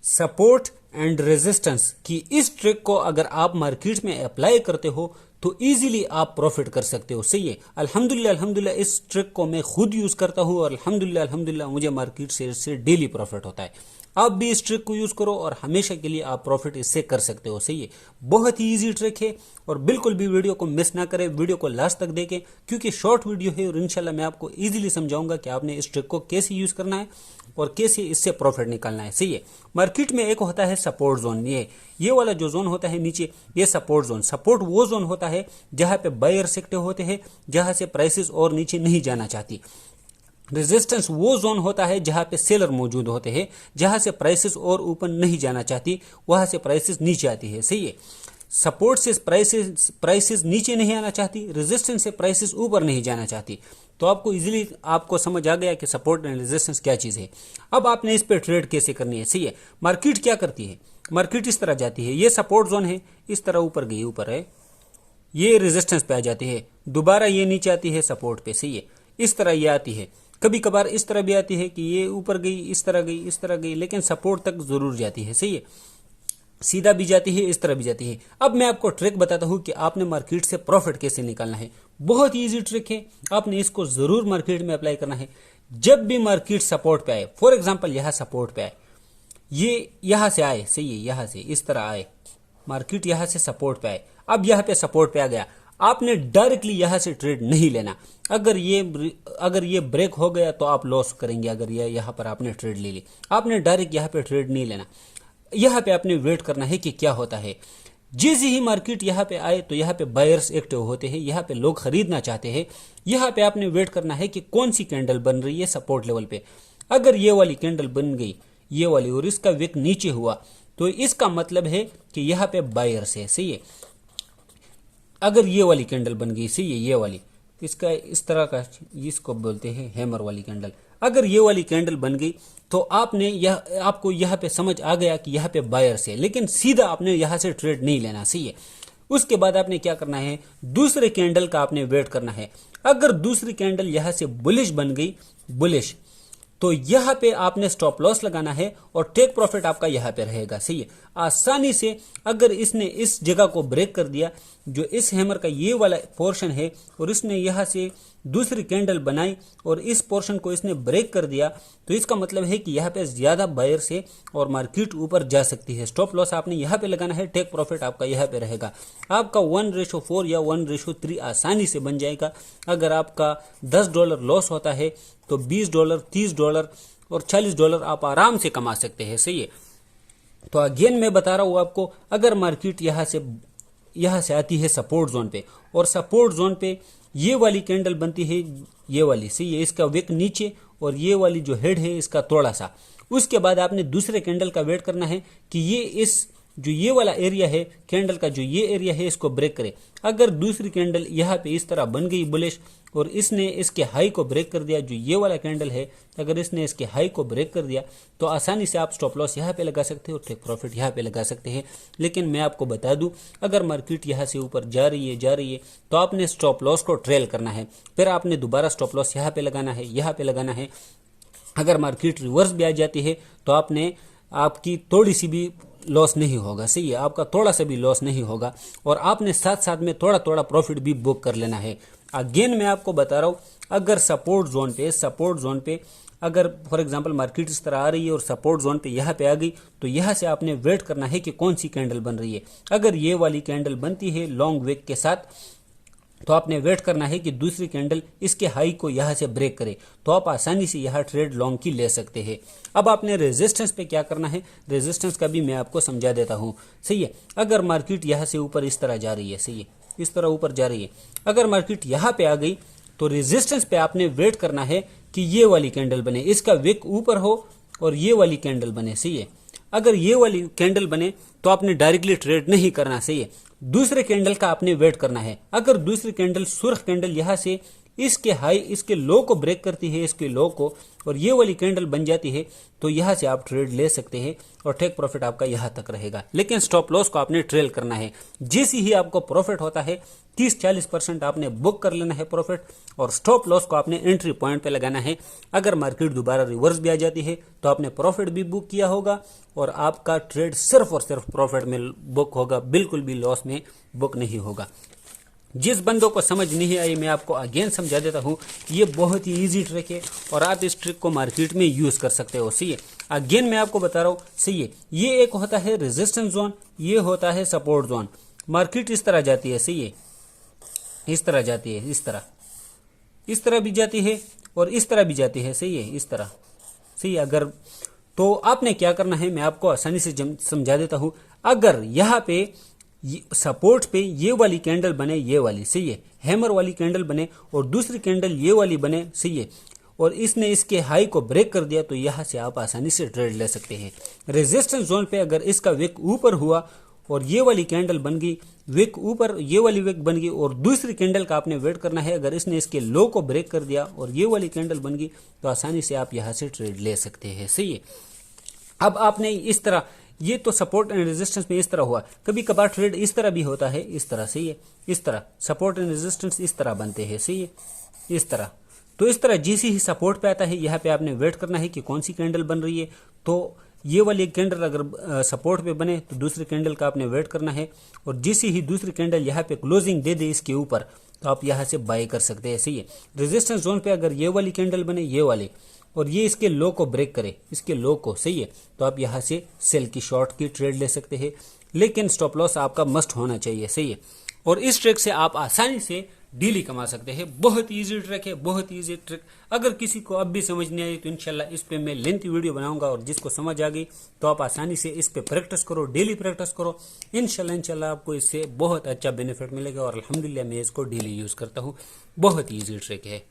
Support and resistance की इस trick को अगर आप मार्केट में अप्लाई करते हो तो इजीली आप प्रॉफिट कर सकते हो। सही है, अल्हम्दुलिल्लाह इस ट्रिक को मैं खुद यूज करता हूं और अल्हम्दुलिल्लाह मुझे मार्केट से इससे डेली प्रॉफिट होता है। आप भी इस ट्रिक को यूज करो और हमेशा के लिए आप प्रॉफिट इससे कर सकते हो। सही है, बहुत ही इजी ट्रिक है और बिल्कुल भी वीडियो को मिस ना करें, वीडियो को लास्ट तक देखें क्योंकि शॉर्ट वीडियो है और इंशाल्लाह मैं आपको इजीली समझाऊंगा कि आपने इस ट्रिक को कैसे यूज करना है और कैसे इससे प्रॉफिट निकालना है। सही है, मार्केट में एक होता है सपोर्ट जोन, ये वाला जो जोन होता है नीचे, ये सपोर्ट जोन। सपोर्ट वो जोन होता है जहां पे बायर्स एक्टिव होते हैं, जहां से प्राइसेस और नीचे नहीं जाना चाहती। रेजिस्टेंस वो जोन होता है जहां पे सेलर मौजूद होते हैं, जहां से प्राइसेस और ऊपर नहीं जाना चाहती, वहां से प्राइसेस नीचे आती है। सही है, सपोर्ट से प्राइसेस नीचे नहीं आना चाहती, रेजिस्टेंस से प्राइसेस ऊपर नहीं जाना चाहती। तो आपको इजीली आपको समझ आ गया कि सपोर्ट एंड रेजिस्टेंस क्या चीज है। अब आपने इस पे ट्रेड कैसे करनी है। सही है, मार्केट क्या करती है, मार्केट इस तरह जाती है, ये सपोर्ट जोन है, इस तरह ऊपर गई, ऊपर है, ये रेजिस्टेंस पे आ जाती है, दोबारा ये नीचे आती है सपोर्ट पे। सही है, इस तरह ये आती है, कभी कभार इस तरह भी आती है कि ये ऊपर गई, इस तरह गई, इस तरह गई, लेकिन सपोर्ट तक जरूर जाती है। सही है, सीधा भी जाती है, इस तरह भी जाती है। अब मैं आपको ट्रिक बताता हूं कि आपने मार्केट से प्रॉफिट कैसे निकालना है। बहुत ही इजी ट्रिक है, आपने इसको जरूर मार्केट में अप्लाई करना है। जब भी मार्केट सपोर्ट पे आए, फॉर एग्जांपल यहां सपोर्ट पे आए, ये यहां से आए, सही है, यहां से इस तरह आए, मार्केट यहां से सपोर्ट पे आए, अब यहां पे सपोर्ट पे आ गया, आपने डायरेक्टली यहां से ट्रेड नहीं लेना। अगर ये ब्रेक हो गया तो आप लॉस करेंगे। अगर ये यहां पर आपने ट्रेड ले ली, आपने डायरेक्ट यहां पे ट्रेड नहीं लेना, यहां पे आपने वेट करना है कि क्या होता है। जैसे ही मार्केट यहां पे आए तो यहां पे बायर्स एक्टिव होते हैं, यहां पे लोग खरीदना चाहते हैं, यहां पे आपने वेट करना है कि कौन सी कैंडल बन रही है सपोर्ट लेवल पे। अगर ये वाली कैंडल बन गई, ये वाली, और इसका विक नीचे हुआ तो इसका मतलब है कि यहां पे बायर्स है। सही है, अगर ये वाली कैंडल बन गई, सही है, ये वाली, इसका इस तरह का, इसको बोलते हैं हैमर वाली कैंडल, अगर ये वाली कैंडल बन गई तो आपको यहाँ पे समझ आ गया कि यहाँ पे बायर्स है, लेकिन सीधा आपने यहाँ से ट्रेड नहीं लेना। सही है, उसके बाद आपने क्या करना है, दूसरे कैंडल का आपने वेट करना है। अगर दूसरी कैंडल यहाँ से बुलिश बन गई, बुलिश, तो यहां पे आपने स्टॉप लॉस लगाना है और टेक प्रॉफिट आपका यहां पे रहेगा। सही है, आसानी से अगर इसने इस जगह को ब्रेक कर दिया, जो इस हैमर का ये वाला पोर्शन है, और इसने यहां से दूसरी कैंडल बनाई और इस पोर्शन को इसने ब्रेक कर दिया, तो इसका मतलब है कि यहाँ पे ज्यादा बायर से और मार्केट ऊपर जा सकती है। स्टॉप लॉस आपने यहाँ पे लगाना है, टेक प्रॉफिट आपका यहाँ पे रहेगा। आपका 1:4 या 1:3 आसानी से बन जाएगा। अगर आपका $10 लॉस होता है तो $20, $30 और $40 आप आराम से कमा सकते हैं। सही है, तो अगेन मैं बता रहा हूं आपको, अगर मार्केट यहां से आती है सपोर्ट जोन पे, और सपोर्ट जोन पे ये वाली कैंडल बनती है, ये वाली, सही है, इसका विक नीचे और ये वाली जो हेड है इसका थोड़ा सा, उसके बाद आपने दूसरे कैंडल का वेट करना है कि ये वाला एरिया है कैंडल का, जो ये एरिया है, इसको ब्रेक करे। अगर दूसरी कैंडल यहाँ पे इस तरह बन गई बुलिश और इसने इसके हाई को ब्रेक कर दिया, जो ये वाला कैंडल है, अगर इसने इसके हाई को ब्रेक कर दिया तो आसानी से आप स्टॉप लॉस यहाँ पे लगा सकते हो और टेक प्रॉफिट यहाँ पे लगा सकते हैं। लेकिन मैं आपको बता दूं, अगर मार्केट यहाँ से ऊपर जा रही है तो आपने स्टॉप लॉस को ट्रेल करना है, फिर आपने दोबारा स्टॉप लॉस यहाँ पे लगाना है, यहाँ पे लगाना है। अगर मार्केट रिवर्स भी आ जाती है तो आपकी थोड़ी सी भी लॉस नहीं होगा। सही है, आपका थोड़ा सा भी लॉस नहीं होगा और आपने साथ साथ में थोड़ा थोड़ा प्रॉफिट भी बुक कर लेना है। अगेन मैं आपको बता रहा हूं, अगर सपोर्ट जोन पे अगर फॉर एग्जांपल मार्केट इस तरह आ रही है और सपोर्ट जोन पे यहाँ पे आ गई, तो यहाँ से आपने वेट करना है कि कौन सी कैंडल बन रही है। अगर ये वाली कैंडल बनती है लॉन्ग विक के साथ, तो आपने वेट करना है कि दूसरी कैंडल इसके हाई को यहां से ब्रेक करे, तो आप आसानी से यहां ट्रेड लॉन्ग की ले सकते हैं। अब आपने रेजिस्टेंस पे क्या करना है, रेजिस्टेंस का भी मैं आपको समझा देता हूं। सही है, अगर मार्केट यहां से ऊपर इस तरह जा रही है, सही है, इस तरह ऊपर जा रही है, अगर मार्केट यहां पे आ गई तो रेजिस्टेंस पे आपने वेट करना है कि ये वाली कैंडल बने, इसका विक ऊपर हो और ये वाली कैंडल बने। सही है, अगर ये वाली कैंडल बने तो आपने डायरेक्टली ट्रेड नहीं करना। सही है, दूसरे कैंडल का आपने वेट करना है। अगर दूसरी कैंडल सुर्ख कैंडल यहां से इसके हाई इसके लो को ब्रेक करती है, इसके लो को, और ये वाली कैंडल बन जाती है, तो यहाँ से आप ट्रेड ले सकते हैं और टेक प्रॉफिट आपका यहाँ तक रहेगा। लेकिन स्टॉप लॉस को आपने ट्रेल करना है। जैसे ही आपको प्रॉफिट होता है 30-40% आपने बुक कर लेना है प्रॉफिट, और स्टॉप लॉस को आपने एंट्री पॉइंट पे लगाना है। अगर मार्केट दोबारा रिवर्स भी आ जाती है तो आपने प्रॉफिट भी बुक किया होगा और आपका ट्रेड सिर्फ और सिर्फ प्रॉफिट में बुक होगा, बिल्कुल भी लॉस में बुक नहीं होगा। जिस बंदों को समझ नहीं आई मैं आपको अगेन समझा देता हूँ। ये बहुत ही इजी ट्रिक है और आप इस ट्रिक को मार्केट में यूज कर सकते हो। सही है, अगेन मैं आपको बता रहा हूँ। सही है, ये एक होता है रेजिस्टेंस जोन, ये होता है सपोर्ट जोन। मार्केट इस तरह जाती है, सही है, इस तरह जाती है, इस तरह भी जाती है और इस तरह भी जाती है। सही है, इस तरह। सही है, अगर तो आपने क्या करना है मैं आपको आसानी से समझा देता हूं। अगर यहाँ पे सपोर्ट पे ये वाली कैंडल बने, ये वाली, सही है, हैमर वाली कैंडल बने और दूसरी कैंडल ये वाली बने, सही है, और इसने इसके हाई को ब्रेक कर दिया, तो यहाँ से आप आसानी से ट्रेड ले सकते हैं। रेजिस्टेंस जोन पे अगर इसका विक ऊपर हुआ और ये वाली कैंडल बन गई, विक ऊपर, ये वाली विक बन गई और दूसरी कैंडल का आपने वेट करना है। अगर इसने इसके लो को ब्रेक कर दिया और ये वाली कैंडल बन गई, तो आसानी से आप यहाँ से ट्रेड ले सकते हैं। सही है, अब आपने इस तरह, ये तो सपोर्ट एंड रेजिस्टेंस में इस तरह हुआ। कभी कभार ट्रेड इस तरह भी होता है, इस तरह। सही है, इस तरह सपोर्ट एंड रेजिस्टेंस इस तरह बनते हैं। सही है, इस तरह। तो इस तरह जैसे ही सपोर्ट पे आता है, यहाँ पे आपने वेट करना है कि कौन सी कैंडल बन रही है। तो ये वाली कैंडल अगर सपोर्ट पे बने तो दूसरी कैंडल का आपने वेट करना है, और जैसे ही दूसरी कैंडल यहाँ पे क्लोजिंग दे दे इसके ऊपर, तो आप यहाँ से बाय कर सकते हैं। सही है, रेजिस्टेंस जोन पे अगर ये वाली कैंडल बने, ये वाली, और ये इसके लो को ब्रेक करे, इसके लो को, सही है, तो आप यहाँ से सेल की शॉर्ट की ट्रेड ले सकते हैं। लेकिन स्टॉप लॉस आपका मस्ट होना चाहिए। सही है, और इस ट्रिक से आप आसानी से डेली कमा सकते हैं। बहुत इजी ट्रिक है, बहुत इजी ट्रिक। अगर किसी को अब भी समझ नहीं आई तो इंशाल्लाह इस पे मैं लेंथी वीडियो बनाऊंगा, और जिसको समझ आ गई तो आप आसानी से इस पे प्रैक्टिस करो, डेली प्रैक्टिस करो। इंशाल्लाह आपको इससे बहुत अच्छा बेनिफिट मिलेगा, और अल्हम्दुलिल्लाह मैं इसको डेली यूज करता हूँ। बहुत इजी ट्रिक है।